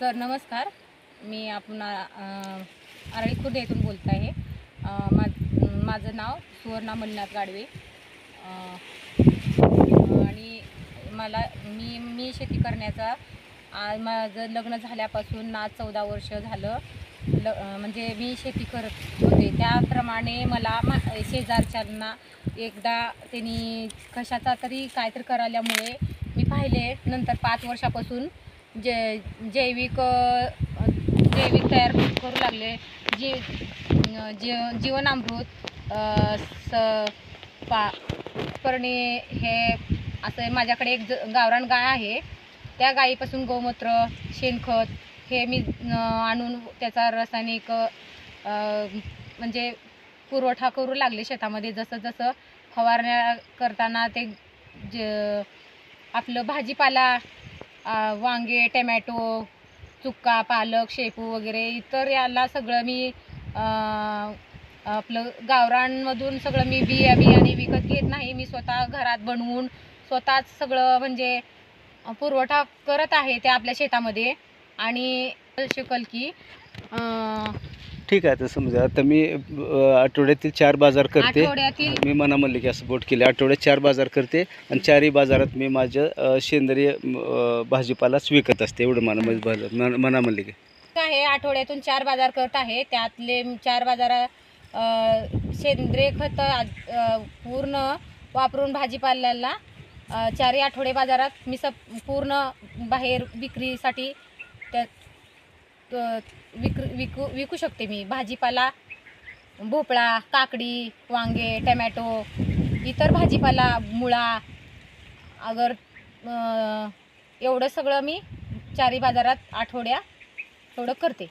Sir नमस्कार. मी आपण आरळी खुर्द येथून बोलत आहे. माझं नाव सुवर्णा मल्लीनाथ गाडवे आणि मी शेती करण्याचा माझं लग्न झाल्यापासून आज 14 वर्ष झालं. म्हणजे मी शेती करत होते. त्याप्रमाणे मला शेजारच्यांना एकदा त्यांनी कशाचा तरी काहीतरी कराल्यामुळे मी पाहिले. नंतर 5 वर्षापासून जैविक तयार करू लागले. जीवनामृत परणे हे असं माझ्याकडे एक गावरान गाय आहे. त्या गायीपासून गोमूत्र, शेणखत हे मी आणून त्याचा रासायनिक म्हणजे पुरवठा करू लागले शेतामध्ये. जसं जसं फवारण्या करताना ते आपलं भाजीपाला, वांगे, टमॅटो, चुक्का, पालक, शेपू वगैरे इतर याला सगळं मी आपलं गावरानमधून सगळं मी बियाणे विकत घेत नाही. मी स्वतः घरात बनवून स्वतःच सगळं म्हणजे पुरवठा करत आहे त्या आपल्या शेतामध्ये. आणि शिकल की ठीक आहे. तर समजा आता मी आठवड्यातील 4 बाजार करते. मी मना मल्लिक असं बोट केले. आठवड्यात 4 बाजार करते आणि 4ही बाजारात मी माझं सेंद्रिय भाजीपालाच विकत असते. एवढं मना मल्लिक आहे. आठवड्यातून 4 बाजार करत आहे. त्यातले 4 बाजार सेंद्रिय खत पूर्ण वापरून भाजीपाल्याला 4ही आठवडे बाजारात मी पूर्ण बाहेर विक्रीसाठी विकू शकते. मी भाजीपाला, भोपळा, काकडी, वांगे, टमॅटो, इतर भाजीपाला, मुळा अगर एवढं सगळं मी 4ही बाजारात आठवड्या एवढं करते.